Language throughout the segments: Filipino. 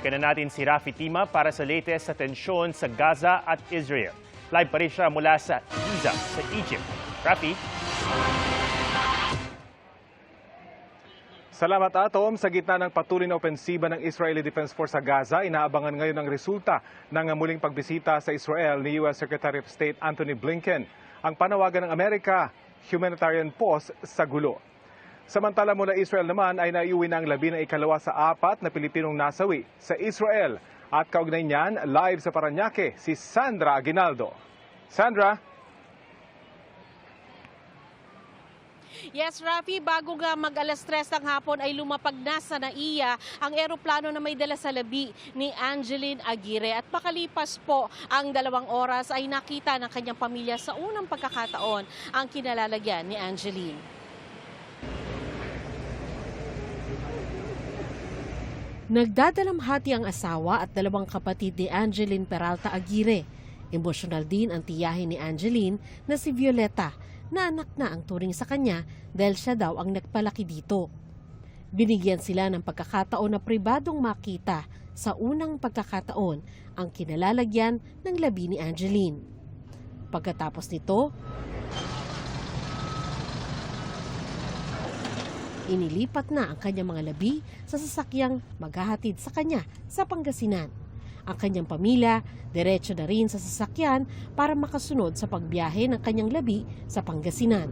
Balikan na natin si Rafi Tima para sa latest sa tensyon sa Gaza at Israel. Live pa rin siya mula sa Giza sa Egypt. Rafi? Salamat, Atom. Sa gitna ng patuloy na opensiba ng Israeli Defense Force sa Gaza, inaabangan ngayon ang resulta ng muling pagbisita sa Israel ni U.S. Secretary of State Antony Blinken. Ang panawagan ng Amerika, humanitarian pause sa gulo. Samantala mula Israel naman ay naiuwi na ang 12 sa 4 na Pilipinong nasawi sa Israel. At kaugnay niyan, live sa Parañaque, si Sandra Aguinaldo. Sandra? Yes, Rafi, bago nga mag-alas 3 ng hapon ay lumapag na sa NAIA ang eroplano na may dala sa labi ni Angeline Aguirre. At makalipas po ang 2 oras ay nakita ng kanyang pamilya sa unang pagkakataon ang kinalalagyan ni Angeline. Nagdadalamhati ang asawa at 2 kapatid ni Angeline Peralta Aguirre. Emosyonal din ang tiyahin ni Angeline na si Violeta, na anak na ang turing sa kanya dahil siya daw ang nagpalaki dito. Binigyan sila ng pagkakataon na pribadong makita sa unang pagkakataon ang kinalalagyan ng labi ni Angeline. Pagkatapos nito, inilipat na ang kanyang mga labi sa sasakyang maghahatid sa kanya sa Pangasinan. Ang kanyang pamilya, diretso na rin sa sasakyan para makasunod sa pagbiyahe ng kanyang labi sa Pangasinan.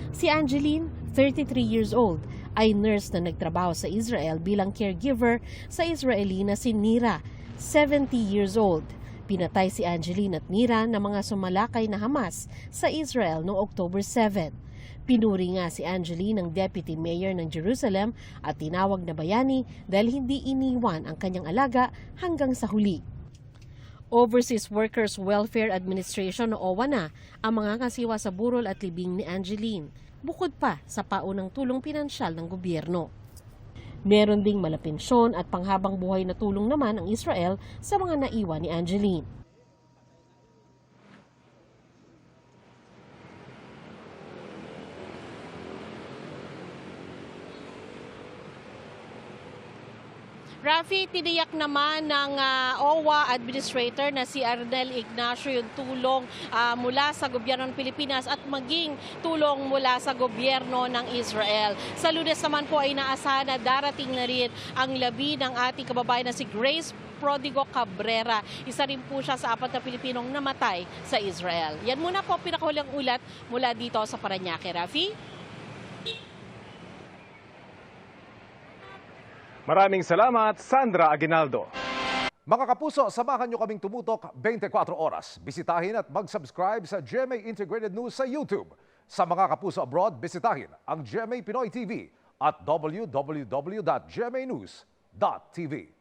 Si Angeline, 33 years old, ay nurse na nagtrabaho sa Israel bilang caregiver sa Israeli na si Nira, 70 years old. Pinatay si Angeline at Nira ng mga sumalakay na Hamas sa Israel noong October 7. Pinuri nga si Angeline ng Deputy Mayor ng Jerusalem at tinawag na bayani dahil hindi iniwan ang kanyang alaga hanggang sa huli. Overseas Workers Welfare Administration o OWA na ang mga kasiwa sa burol at libing ni Angeline, bukod pa sa paunang tulong pinansyal ng gobyerno. Meron ding malapensyon at panghabang buhay na tulong naman ang Israel sa mga naiwan ni Angeline. Rafi, tiniyak naman ng OWA Administrator na si Arnel Ignacio yung tulong mula sa gobyerno ng Pilipinas at maging tulong mula sa gobyerno ng Israel. Sa Lunes naman po ay naasahan na darating na rin ang labi ng ating kababayan na si Grace Prodigo Cabrera. Isa rin po siya sa 4 na Pilipinong namatay sa Israel. Yan muna po pinakahulang ulat mula dito sa Parañaque. Rafi? Maraming salamat, Sandra Aguinaldo. Mga kapuso, samahan nyo kaming tumutok 24 oras. Bisitahin at mag-subscribe sa GMA Integrated News sa YouTube. Sa mga kapuso abroad, bisitahin ang GMA Pinoy TV at www.gmanews.tv.